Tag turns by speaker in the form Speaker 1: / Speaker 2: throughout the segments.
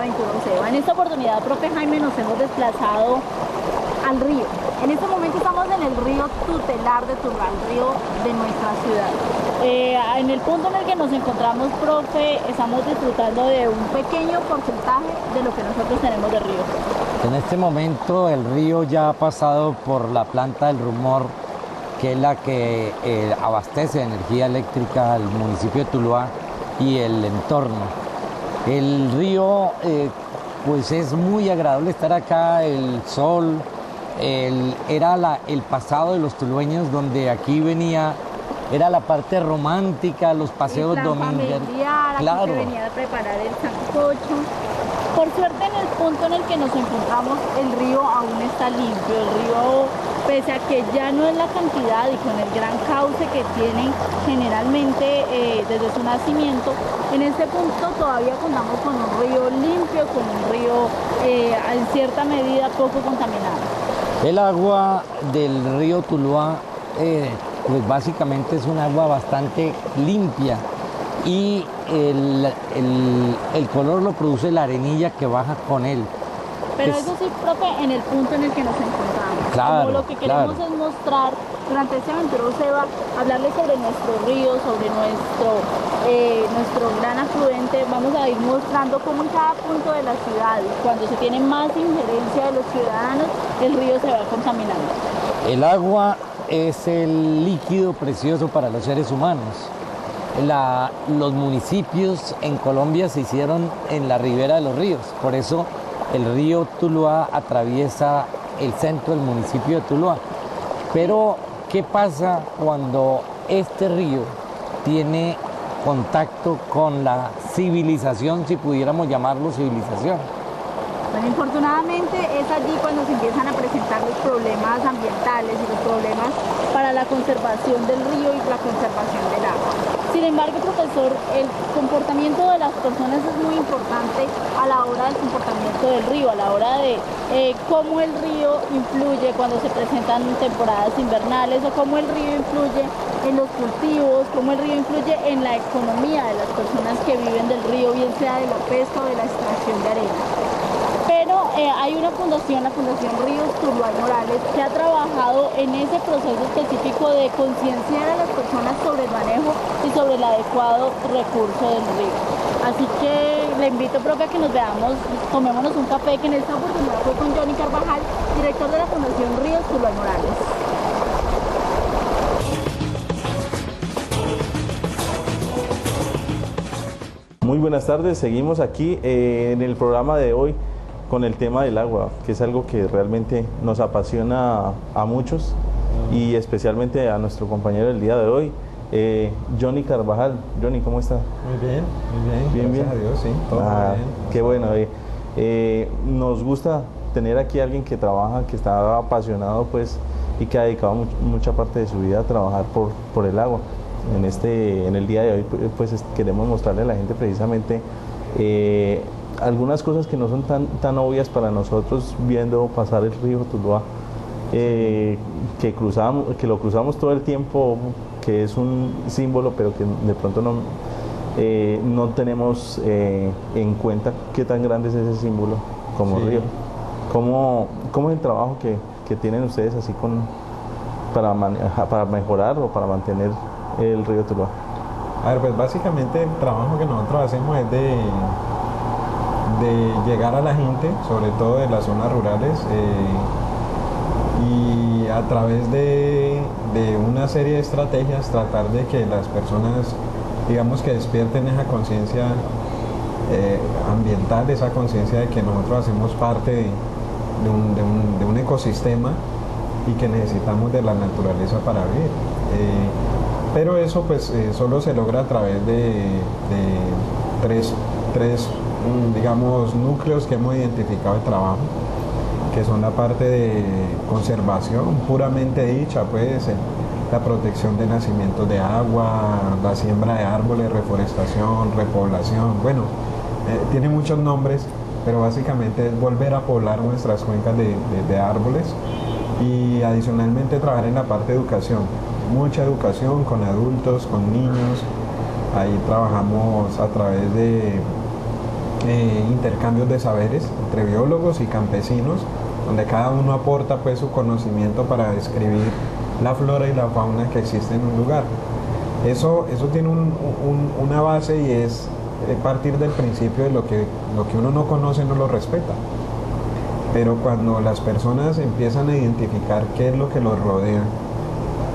Speaker 1: Aventura Uceba. En esta oportunidad, profe Jaime, nos hemos desplazado al río. En este momento estamos en el río tutelar de Tuluá, el río de nuestra ciudad. En el punto en el que nos encontramos, profe, estamos disfrutando de un pequeño porcentaje de lo que nosotros tenemos de río.
Speaker 2: En este momento el río ya ha pasado por la planta del Rumor, que es la que abastece de energía eléctrica al municipio de Tuluá y el entorno. El río, pues es muy agradable estar acá, el sol, era el pasado de los tulueños, donde aquí venía, era la parte romántica, los paseos domingos.
Speaker 1: Claro. Aquí se venía a preparar el sancocho. Por suerte, en el punto en el que nos encontramos, el río aún está limpio. El río, pese a que ya no es la cantidad y con el gran cauce que tiene generalmente desde su nacimiento, en este punto todavía contamos con un río limpio, con un río en cierta medida poco contaminado.
Speaker 2: El agua del río Tuluá, pues básicamente es un agua bastante limpia, y el color lo produce la arenilla que baja con él.
Speaker 1: Pero eso sí, profe, en el punto en el que nos encontramos.
Speaker 2: Claro,
Speaker 1: como lo que queremos es mostrar durante este Aventura Uceba, hablarles sobre nuestro río, sobre nuestro gran afluente. Vamos a ir mostrando cómo en cada punto de la ciudad, cuando se tiene más injerencia de los ciudadanos, el río se va contaminando.
Speaker 2: El agua es el líquido precioso para los seres humanos. Los municipios en Colombia se hicieron en la ribera de los ríos, por eso el río Tuluá atraviesa el centro del municipio de Tuluá. Pero, ¿qué pasa cuando este río tiene contacto con la civilización, si pudiéramos llamarlo civilización?
Speaker 1: Bueno, infortunadamente es allí cuando se empiezan a presentar los problemas ambientales y los problemas para la conservación del río y la conservación del agua. Sin embargo, profesor, el comportamiento de las personas es muy importante a la hora del comportamiento del río, a la hora de cómo el río influye cuando se presentan temporadas invernales, o cómo el río influye en los cultivos, cómo el río influye en la economía de las personas que viven del río, bien sea de la pesca o de la extracción de arena. Pero hay una fundación, la Fundación Ríos Tuluá y Morales, que ha trabajado en ese proceso específico de concienciar a las personas sobre el manejo y sobre el adecuado recurso del río. Así que le invito, profe, a que nos veamos, tomémonos un café, que en esta oportunidad fue con Johnny Carvajal, director de la Fundación Ríos Tuluá y Morales.
Speaker 3: Muy buenas tardes, seguimos aquí en el programa de hoy con el tema del agua, que es algo que realmente nos apasiona a muchos y especialmente a nuestro compañero del día de hoy, Johnny Carvajal. Johnny, ¿cómo está?
Speaker 4: Muy bien, gracias a Dios, sí, todo bien.
Speaker 3: Qué bueno. Nos gusta tener aquí a alguien que trabaja, que está apasionado, pues, y que ha dedicado mucha parte de su vida a trabajar por el agua. En el día de hoy, pues, queremos mostrarle a la gente precisamente algunas cosas que no son tan obvias para nosotros viendo pasar el río Tuluá, que lo cruzamos todo el tiempo, que es un símbolo, pero que de pronto no tenemos en cuenta qué tan grande es ese símbolo como río. ¿Cómo es el trabajo que tienen ustedes así para mejorar o para mantener el río Tuluá?
Speaker 4: A ver, pues básicamente el trabajo que nosotros hacemos es de llegar a la gente, sobre todo de las zonas rurales, y a través de una serie de estrategias tratar de que las personas, digamos, que despierten esa conciencia ambiental, esa conciencia de que nosotros hacemos parte de un ecosistema y que necesitamos de la naturaleza para vivir. Pero eso pues solo se logra a través de tres digamos, núcleos que hemos identificado de trabajo, que son la parte de conservación puramente dicha, pues la protección de nacimientos de agua, la siembra de árboles, reforestación, repoblación, bueno, tiene muchos nombres, pero básicamente es volver a poblar nuestras cuencas de árboles, y adicionalmente trabajar en la parte de educación, mucha educación con adultos, con niños. Ahí trabajamos a través de intercambios de saberes entre biólogos y campesinos, donde cada uno aporta pues su conocimiento para describir la flora y la fauna que existe en un lugar. Eso tiene una base, y es partir del principio de lo que uno no conoce no lo respeta. Pero cuando las personas empiezan a identificar qué es lo que los rodea,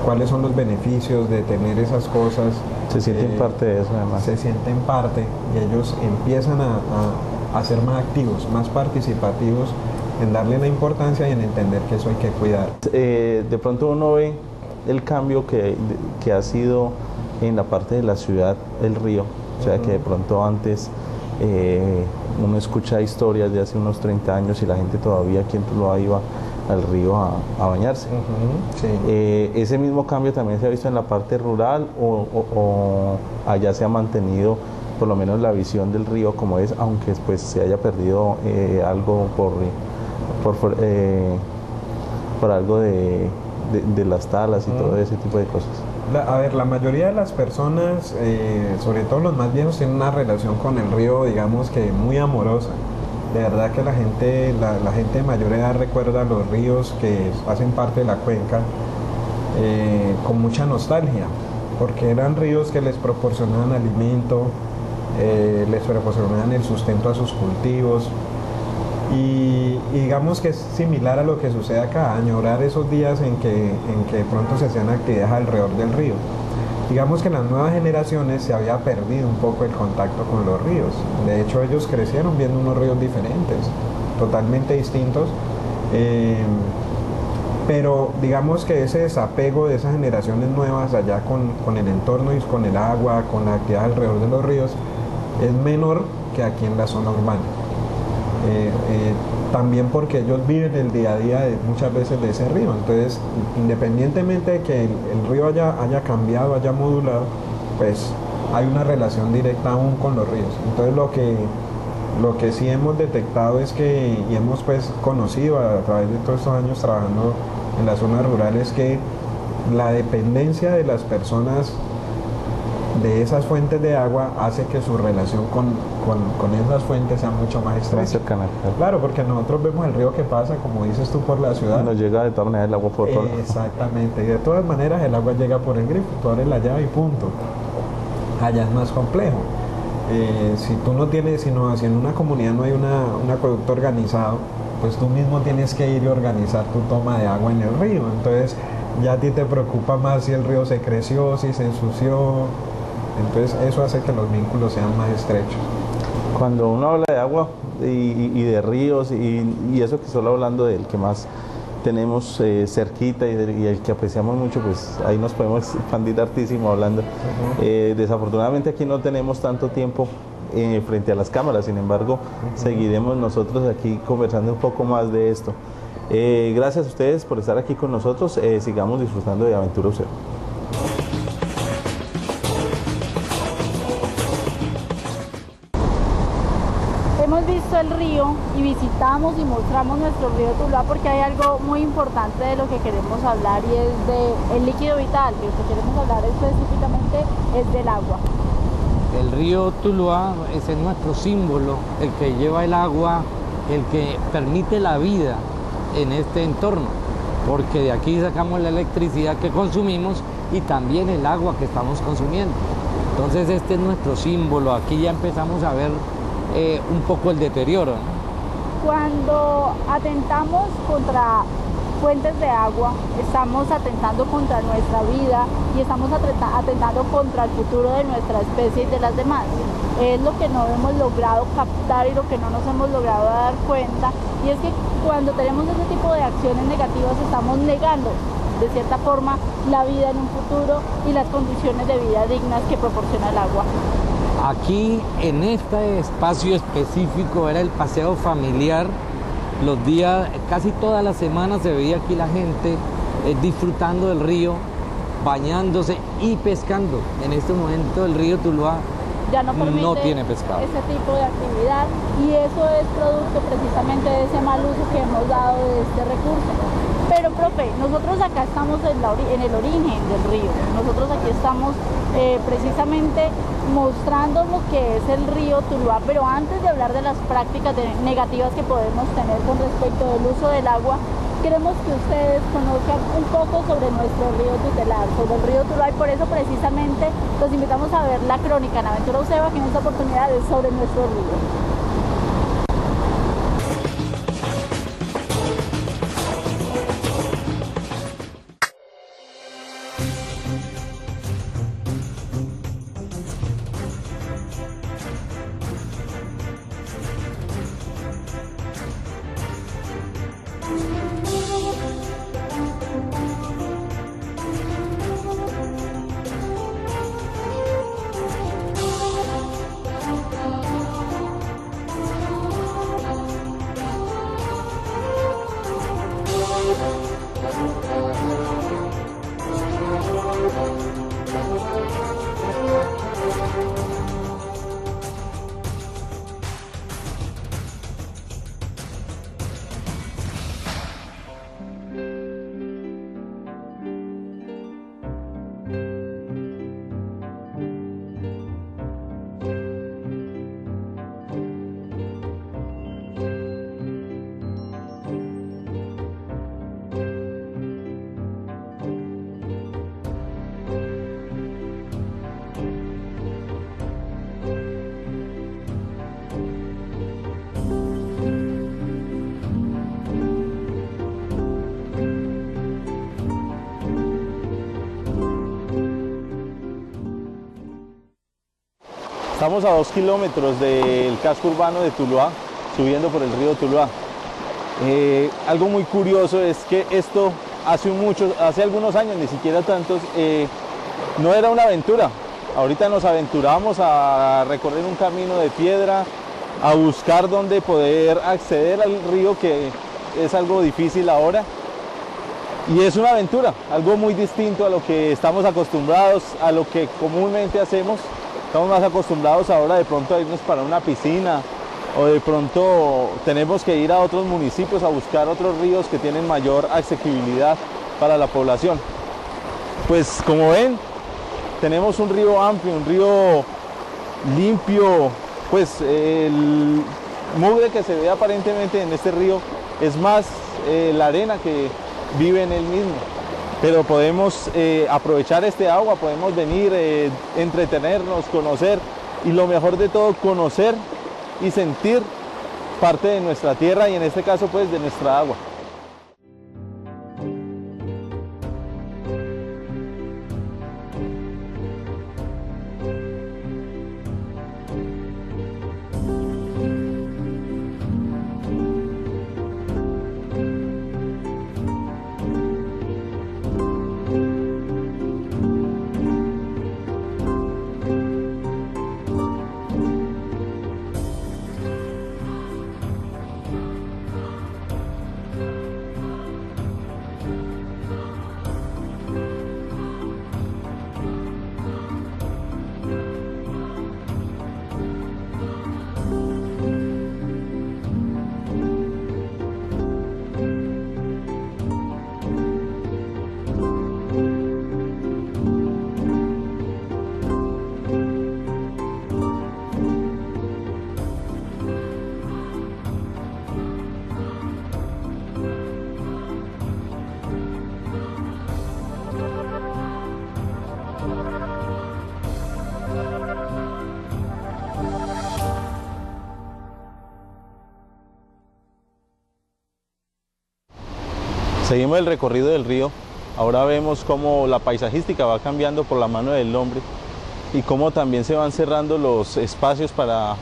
Speaker 4: cuáles son los beneficios de tener esas cosas,
Speaker 3: Se sienten parte de eso además.
Speaker 4: se sienten parte, y ellos empiezan a ser más activos, más participativos en darle la importancia y en entender que eso hay que cuidar.
Speaker 3: De pronto uno ve el cambio que ha sido en la parte de la ciudad, el río, o sea que de pronto antes uno escucha historias de hace unos 30 años y la gente todavía aquí en Tuluá iba al río a bañarse.
Speaker 4: Sí.
Speaker 3: ¿Ese mismo cambio también se ha visto en la parte rural o allá se ha mantenido por lo menos la visión del río como es, aunque después se haya perdido algo por algo de las talas y todo ese tipo de cosas?
Speaker 4: La mayoría de las personas, sobre todo los más viejos, tienen una relación con el río, digamos que muy amorosa. De verdad que la gente de mayor edad recuerda los ríos que hacen parte de la cuenca con mucha nostalgia, porque eran ríos que les proporcionaban alimento, les proporcionaban el sustento a sus cultivos. Y digamos que es similar a lo que sucede acá, añorar esos días en que de pronto se hacían actividades alrededor del río. Digamos que en las nuevas generaciones se había perdido un poco el contacto con los ríos. De hecho, ellos crecieron viendo unos ríos diferentes, totalmente distintos. Pero digamos que ese desapego de esas generaciones nuevas allá con el entorno y con el agua, con la actividad alrededor de los ríos, es menor que aquí en la zona urbana. También porque ellos viven el día a día muchas veces de ese río. Entonces, independientemente de que el río haya cambiado, haya modulado, pues hay una relación directa aún con los ríos. Entonces, lo que sí hemos detectado es que, y hemos pues conocido a través de todos estos años trabajando en las zonas rurales, que la dependencia de las personas de esas fuentes de agua hace que su relación con esas fuentes sea mucho más estrecha.
Speaker 3: Más cercana.
Speaker 4: Claro, porque nosotros vemos el río que pasa, como dices tú, por la ciudad.
Speaker 3: Nos llega de todas maneras el agua por todo.
Speaker 4: Exactamente, y de todas maneras el agua llega por el grifo, tú abres la llave y punto. Allá es más complejo. Si tú no tienes, si en una comunidad no hay un acueducto organizado, pues tú mismo tienes que ir y organizar tu toma de agua en el río. Entonces ya a ti te preocupa más si el río se creció, si se ensució. Entonces eso hace que los vínculos sean más estrechos.
Speaker 3: Cuando uno habla de agua y de ríos y eso que solo hablando del que más tenemos cerquita y el que apreciamos mucho, pues ahí nos podemos expandir hartísimo hablando. Desafortunadamente aquí no tenemos tanto tiempo frente a las cámaras, sin embargo seguiremos nosotros aquí conversando un poco más de esto. Gracias a ustedes por estar aquí con nosotros, sigamos disfrutando de Aventura UCEO.
Speaker 1: Hemos visto el río y visitamos y mostramos nuestro río Tuluá porque hay algo muy importante de lo que queremos hablar, y es del líquido vital. Lo que queremos hablar específicamente es del agua.
Speaker 2: El río Tuluá es nuestro símbolo, el que lleva el agua, el que permite la vida en este entorno, porque de aquí sacamos la electricidad que consumimos y también el agua que estamos consumiendo. Entonces este es nuestro símbolo. Aquí ya empezamos a ver un poco el deterioro, ¿no?
Speaker 1: Cuando atentamos contra fuentes de agua, estamos atentando contra nuestra vida y estamos atentando contra el futuro de nuestra especie y de las demás. Es lo que no hemos logrado captar y lo que no nos hemos logrado dar cuenta, y es que cuando tenemos ese tipo de acciones negativas estamos negando de cierta forma la vida en un futuro y las condiciones de vida dignas que proporciona el agua.
Speaker 2: Aquí en este espacio específico era el paseo familiar. Los días, casi toda la semana se veía aquí la gente disfrutando del río, bañándose y pescando. En este momento el río Tuluá
Speaker 1: ya no permite
Speaker 2: tiene pescado.
Speaker 1: ese tipo de actividad, y eso es producto precisamente de ese mal uso que hemos dado de este recurso. Pero creo profe, nosotros acá estamos en el origen del río, nosotros aquí estamos precisamente mostrando lo que es el río Tuluá, pero antes de hablar de las prácticas negativas que podemos tener con respecto del uso del agua, queremos que ustedes conozcan un poco sobre nuestro río tutelar, sobre el río Tuluá, y por eso precisamente los invitamos a ver la crónica en Aventura UCEBA, que en esta oportunidad es sobre nuestro río.
Speaker 3: Estamos a 2 kilómetros del casco urbano de Tuluá, subiendo por el río Tuluá. Algo muy curioso es que esto hace algunos años, ni siquiera tantos, no era una aventura. Ahorita nos aventuramos a recorrer un camino de piedra, a buscar dónde poder acceder al río, que es algo difícil ahora. Y es una aventura, algo muy distinto a lo que estamos acostumbrados, a lo que comúnmente hacemos. Estamos más acostumbrados ahora de pronto a irnos para una piscina, o de pronto tenemos que ir a otros municipios a buscar otros ríos que tienen mayor asequibilidad para la población. Pues como ven, tenemos un río amplio, un río limpio, pues el mugre que se ve aparentemente en este río es más la arena que vive en él mismo. Pero podemos aprovechar este agua, podemos venir, entretenernos, conocer, y lo mejor de todo, conocer y sentir parte de nuestra tierra, y en este caso pues de nuestra agua. Seguimos el recorrido del río. Ahora vemos cómo la paisajística va cambiando por la mano del hombre, y cómo también se van cerrando los espacios para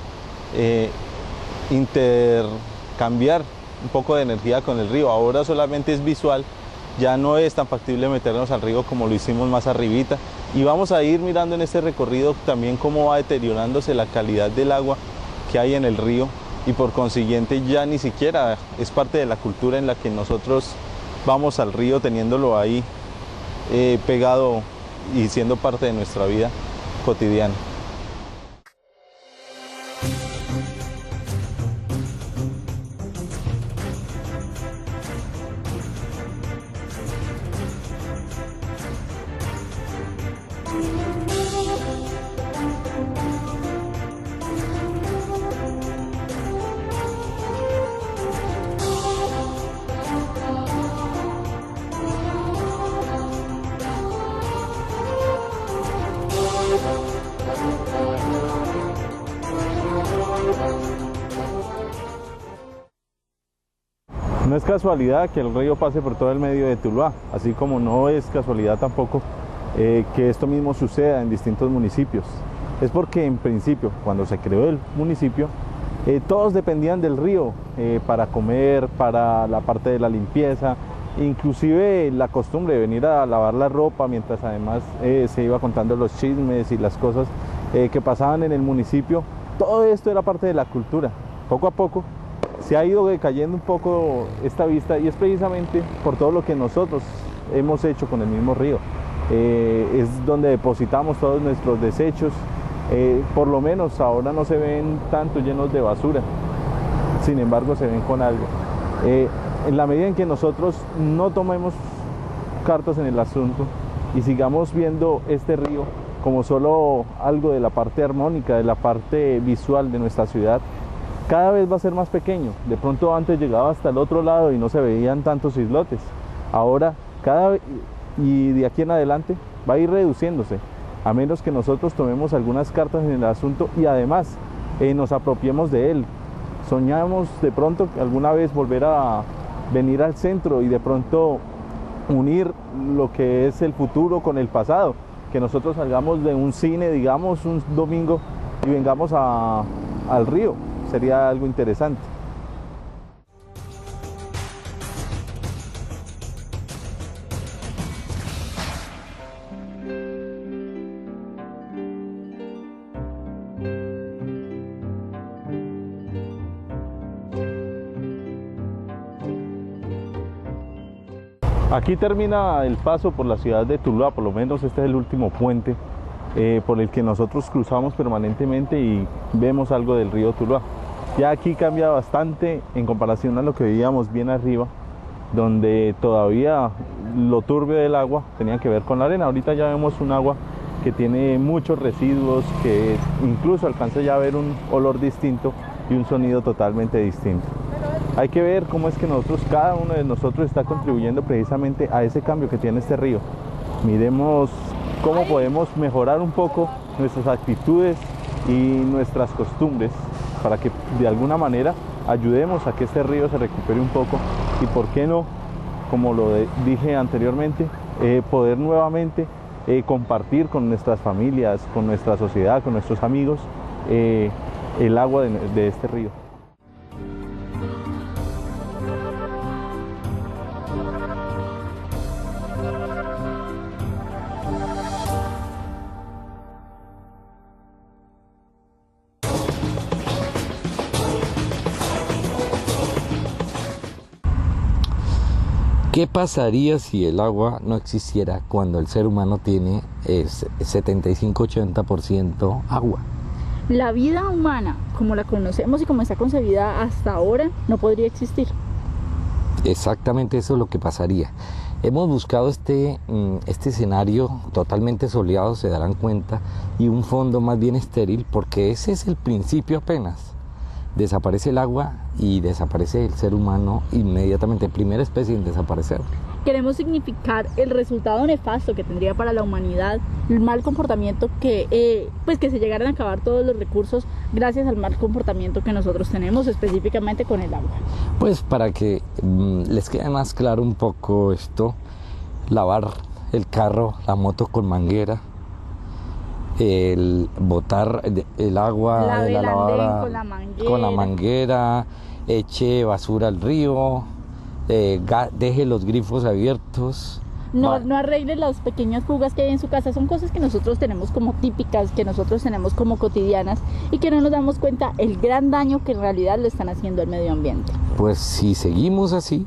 Speaker 3: intercambiar un poco de energía con el río. Ahora solamente es visual, ya no es tan factible meternos al río como lo hicimos más arribita, y vamos a ir mirando en este recorrido también cómo va deteriorándose la calidad del agua que hay en el río, y por consiguiente ya ni siquiera es parte de la cultura en la que nosotros vamos al río teniéndolo ahí pegado y siendo parte de nuestra vida cotidiana. es casualidad que el río pase por todo el medio de Tuluá, así como no es casualidad tampoco que esto mismo suceda en distintos municipios. Es porque en principio, cuando se creó el municipio, todos dependían del río para comer, para la parte de la limpieza, inclusive la costumbre de venir a lavar la ropa, mientras además se iba contando los chismes y las cosas que pasaban en el municipio. Todo esto era parte de la cultura. Poco a poco se ha ido decayendo un poco esta vista, y es precisamente por todo lo que nosotros hemos hecho con el mismo río. Es donde depositamos todos nuestros desechos. Por lo menos ahora no se ven tanto llenos de basura, sin embargo se ven con algo. En la medida en que nosotros no tomemos cartas en el asunto y sigamos viendo este río como solo algo de la parte armónica, de la parte visual de nuestra ciudad, cada vez va a ser más pequeño. De pronto antes llegaba hasta el otro lado y no se veían tantos islotes. Ahora y de aquí en adelante va a ir reduciéndose, a menos que nosotros tomemos algunas cartas en el asunto y además nos apropiemos de él. Soñamos de pronto alguna vez volver a venir al centro y de pronto unir lo que es el futuro con el pasado, que nosotros salgamos de un cine, digamos, un domingo y vengamos al río. Sería algo interesante. Aquí termina el paso por la ciudad de Tuluá, por lo menos este es el último puente por el que nosotros cruzamos permanentemente y vemos algo del río Tuluá. Ya aquí cambia bastante en comparación a lo que veíamos bien arriba, donde todavía lo turbio del agua tenía que ver con la arena. Ahorita ya vemos un agua que tiene muchos residuos, que incluso alcanza ya a ver un olor distinto y un sonido totalmente distinto. Hay que ver cómo es que cada uno de nosotros está contribuyendo precisamente a ese cambio que tiene este río. Miremos cómo podemos mejorar un poco nuestras actitudes y nuestras costumbres para que de alguna manera ayudemos a que este río se recupere un poco y, por qué no, como lo dije anteriormente, poder nuevamente compartir con nuestras familias, con nuestra sociedad, con nuestros amigos, el agua de este río.
Speaker 2: ¿Qué pasaría si el agua no existiera cuando el ser humano tiene 75-80% agua?
Speaker 1: La vida humana, como la conocemos y como está concebida hasta ahora, no podría existir.
Speaker 2: Exactamente eso es lo que pasaría. Hemos buscado este escenario totalmente soleado, se darán cuenta, y un fondo más bien estéril, porque ese es el principio apenas. Desaparece el agua y desaparece el ser humano inmediatamente, primera especie en desaparecer.
Speaker 1: Queremos significar el resultado nefasto que tendría para la humanidad el mal comportamiento que se llegaran a acabar todos los recursos gracias al mal comportamiento que nosotros tenemos específicamente con el agua.
Speaker 2: Pues para que les quede más claro un poco esto, lavar el carro, la moto con manguera, el botar el agua de la lavadora con la manguera, eche basura al río, deje los grifos abiertos.
Speaker 1: No arregle las pequeñas fugas que hay en su casa. Son cosas que nosotros tenemos como típicas, que nosotros tenemos como cotidianas y que no nos damos cuenta el gran daño que en realidad le están haciendo al medio ambiente.
Speaker 2: Pues si seguimos así,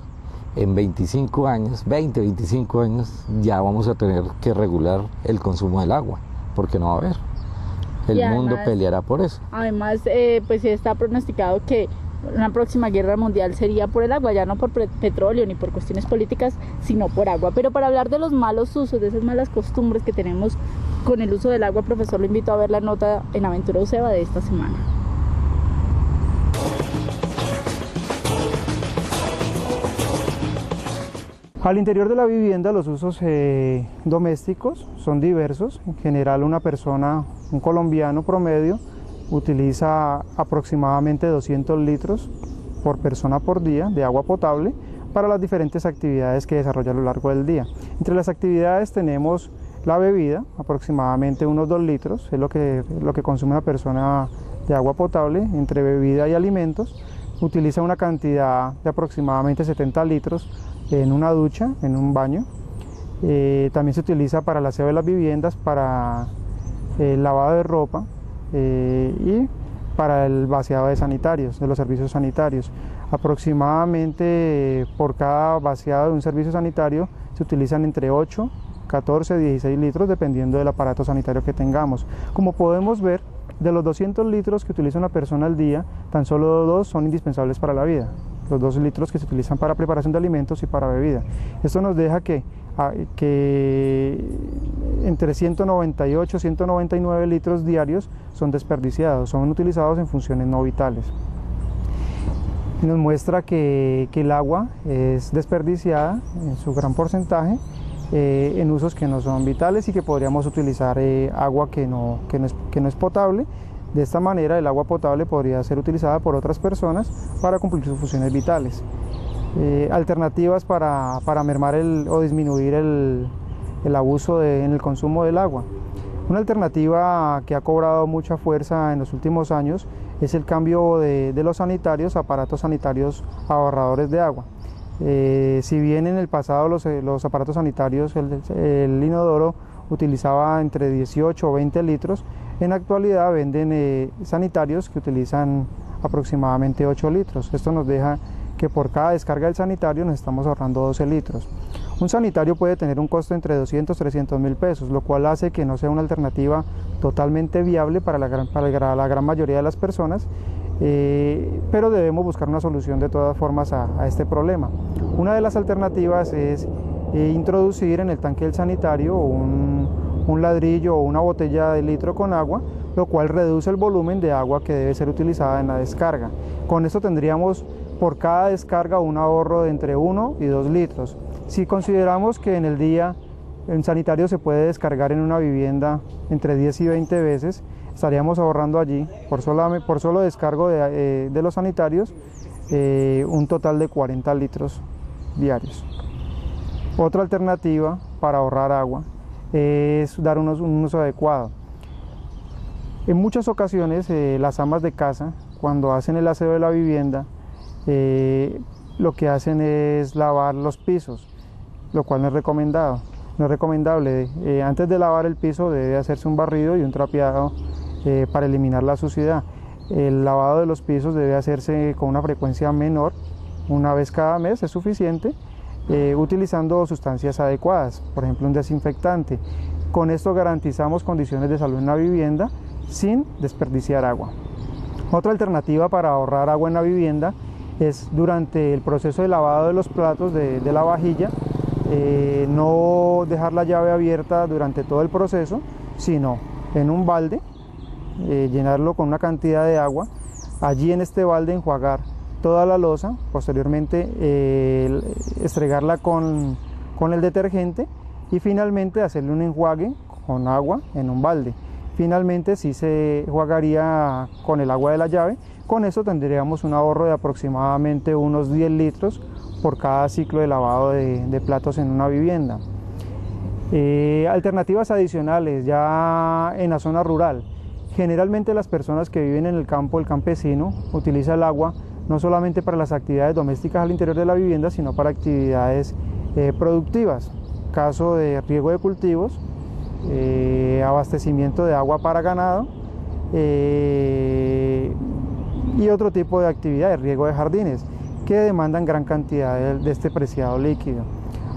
Speaker 2: en 25 años, 20-25 años, ya vamos a tener que regular el consumo del agua, porque no va a haber. El mundo peleará por eso. Además,
Speaker 1: pues está pronosticado que una próxima guerra mundial sería por el agua, ya no por petróleo ni por cuestiones políticas, sino por agua. Pero para hablar de los malos usos, de esas malas costumbres que tenemos con el uso del agua, profesor, lo invito a ver la nota en Aventura UCEBA de esta semana.
Speaker 5: Al interior de la vivienda los usos domésticos son diversos. En general una persona, un colombiano promedio, utiliza aproximadamente 200 litros por persona por día de agua potable, para las diferentes actividades que desarrolla a lo largo del día. Entre las actividades tenemos la bebida, aproximadamente unos 2 litros, es lo que consume una persona de agua potable, entre bebida y alimentos. Utiliza una cantidad de aproximadamente 70 litros en una ducha, en un baño. También se utiliza para el aseo de las viviendas, para el lavado de ropa y para el vaciado de sanitarios, de los servicios sanitarios. Aproximadamente por cada vaciado de un servicio sanitario se utilizan entre 8, 14, 16 litros dependiendo del aparato sanitario que tengamos. Como podemos ver, de los 200 litros que utiliza una persona al día, tan solo 2 son indispensables para la vida. Los 2 litros que se utilizan para preparación de alimentos y para bebida. Esto nos deja que entre 198 y 199 litros diarios son desperdiciados, son utilizados en funciones no vitales. Nos muestra que el agua es desperdiciada en su gran porcentaje en usos que no son vitales y que podríamos utilizar agua que no es potable. De esta manera el agua potable podría ser utilizada por otras personas para cumplir sus funciones vitales. Alternativas para mermar o disminuir el abuso en el consumo del agua. Una alternativa que ha cobrado mucha fuerza en los últimos años es el cambio de los sanitarios a aparatos sanitarios ahorradores de agua. Si bien en el pasado los aparatos sanitarios, el inodoro utilizaba entre 18 o 20 litros, en la actualidad venden sanitarios que utilizan aproximadamente 8 litros. Esto nos deja que por cada descarga del sanitario nos estamos ahorrando 12 litros. Un sanitario puede tener un costo entre 200 y 300 mil pesos, lo cual hace que no sea una alternativa totalmente viable para la gran mayoría de las personas, pero debemos buscar una solución de todas formas a este problema. Una de las alternativas es introducir en el tanque del sanitario un ladrillo o una botella de litro con agua, lo cual reduce el volumen de agua que debe ser utilizada en la descarga. Con esto tendríamos por cada descarga un ahorro de entre 1 y 2 litros. Si consideramos que en el día el sanitario se puede descargar en una vivienda entre 10 y 20 veces, estaríamos ahorrando allí, por solo descargo de los sanitarios, un total de 40 litros diarios. Otra alternativa para ahorrar agua es dar un uso adecuado. En muchas ocasiones las amas de casa, cuando hacen el aseo de la vivienda, lo que hacen es lavar los pisos, lo cual no es recomendado. No es recomendable. Antes de lavar el piso debe hacerse un barrido y un trapeado para eliminar la suciedad. El lavado de los pisos debe hacerse con una frecuencia menor, una vez cada mes es suficiente, utilizando sustancias adecuadas, por ejemplo un desinfectante. Con esto garantizamos condiciones de salud en la vivienda sin desperdiciar agua. Otra alternativa para ahorrar agua en la vivienda es durante el proceso de lavado de los platos de la vajilla, no dejar la llave abierta durante todo el proceso, sino en un balde, llenarlo con una cantidad de agua, allí en este balde enjuagar toda la loza, posteriormente estregarla con el detergente y finalmente hacerle un enjuague con agua en un balde. Finalmente sí se enjuagaría con el agua de la llave. Con eso tendríamos un ahorro de aproximadamente unos 10 litros por cada ciclo de lavado de platos en una vivienda. Alternativas adicionales ya en la zona rural. Generalmente las personas que viven en el campo, el campesino, utiliza el agua no solamente para las actividades domésticas al interior de la vivienda, sino para actividades productivas. Caso de riego de cultivos, abastecimiento de agua para ganado y otro tipo de actividades, riego de jardines, que demandan gran cantidad de este preciado líquido.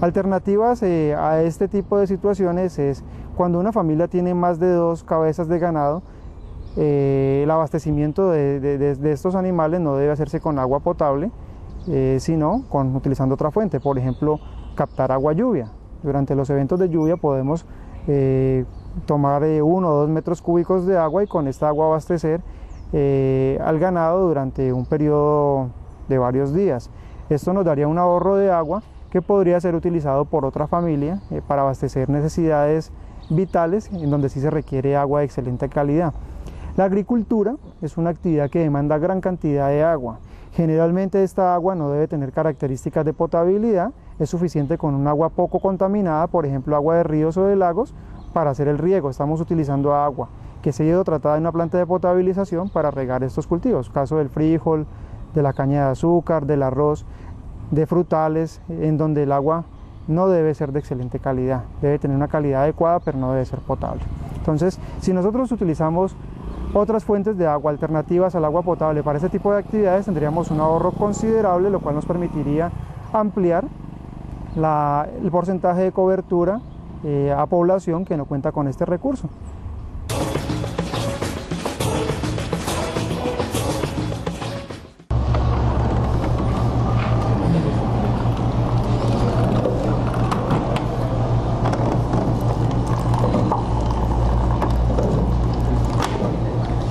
Speaker 5: Alternativas a este tipo de situaciones es cuando una familia tiene más de 2 cabezas de ganado, el abastecimiento de estos animales no debe hacerse con agua potable, sino utilizando otra fuente, por ejemplo, captar agua lluvia. Durante los eventos de lluvia podemos tomar 1 o 2 metros cúbicos de agua y con esta agua abastecer al ganado durante un periodo de varios días. Esto nos daría un ahorro de agua que podría ser utilizado por otra familia para abastecer necesidades vitales en donde sí se requiere agua de excelente calidad. La agricultura es una actividad que demanda gran cantidad de agua. Generalmente esta agua no debe tener características de potabilidad, es suficiente con un agua poco contaminada, por ejemplo agua de ríos o de lagos, para hacer el riego. Estamos utilizando agua que se ha ido tratada en una planta de potabilización para regar estos cultivos, caso del frijol, de la caña de azúcar, del arroz, de frutales, en donde el agua no debe ser de excelente calidad, debe tener una calidad adecuada, pero no debe ser potable. Entonces, si nosotros utilizamos otras fuentes de agua alternativas al agua potable para este tipo de actividades, tendríamos un ahorro considerable, lo cual nos permitiría ampliar el porcentaje de cobertura a población que no cuenta con este recurso.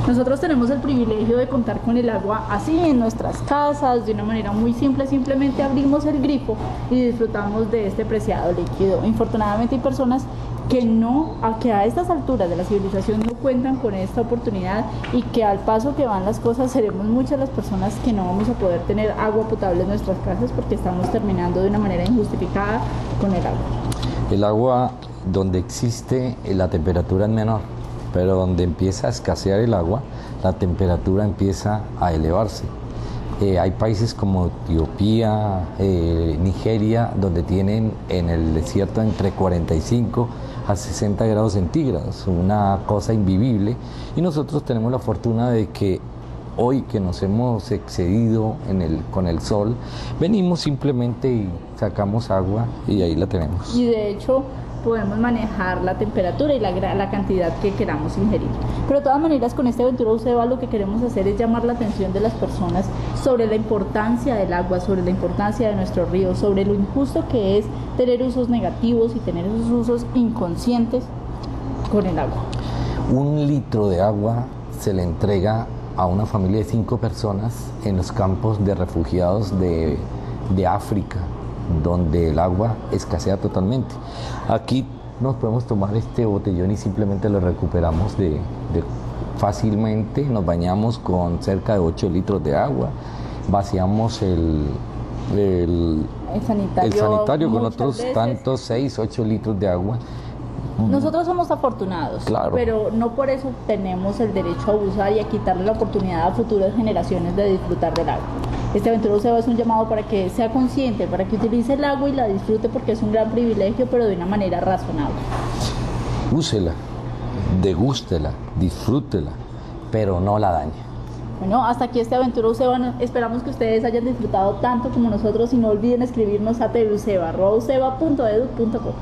Speaker 1: Nosotros tenemos el privilegio de contar con el agua así en nuestras casas, de una manera muy simple, simplemente abrimos el grifo y disfrutamos de este preciado líquido. Infortunadamente hay personas que a estas alturas de la civilización no cuentan con esta oportunidad y que al paso que van las cosas seremos muchas las personas que no vamos a poder tener agua potable en nuestras casas porque estamos terminando de una manera injustificada con el agua.
Speaker 2: El agua donde existe la temperatura es menor, pero donde empieza a escasear el agua, la temperatura empieza a elevarse. Hay países como Etiopía, Nigeria, donde tienen en el desierto entre 45 a 60 grados centígrados, una cosa invivible, y nosotros tenemos la fortuna de que hoy que nos hemos excedido con el sol, venimos simplemente y sacamos agua y ahí la tenemos.
Speaker 1: Y de hecho podemos manejar la temperatura y la cantidad que queramos ingerir. Pero de todas maneras, con este Aventura UCEBA lo que queremos hacer es llamar la atención de las personas sobre la importancia del agua, sobre la importancia de nuestros ríos, sobre lo injusto que es tener usos negativos y tener esos usos inconscientes con el agua.
Speaker 2: 1 litro de agua se le entrega a una familia de 5 personas en los campos de refugiados de África, donde el agua escasea totalmente. Aquí nos podemos tomar este botellón y simplemente lo recuperamos fácilmente. Nos bañamos con cerca de 8 litros de agua, vaciamos el sanitario con otros tantos 6, 8 litros de agua.
Speaker 1: Nosotros somos afortunados,
Speaker 2: claro,
Speaker 1: pero no por eso tenemos el derecho a abusar y a quitarle la oportunidad a futuras generaciones de disfrutar del agua. Este Aventura UCEBA es un llamado para que sea consciente, para que utilice el agua y la disfrute porque es un gran privilegio, pero de una manera razonable.
Speaker 2: Úsela, degústela, disfrútela, pero no la dañe.
Speaker 1: Bueno, hasta aquí este Aventura UCEBA. Esperamos que ustedes hayan disfrutado tanto como nosotros y no olviden escribirnos a tvuceba@uceba.edu.co.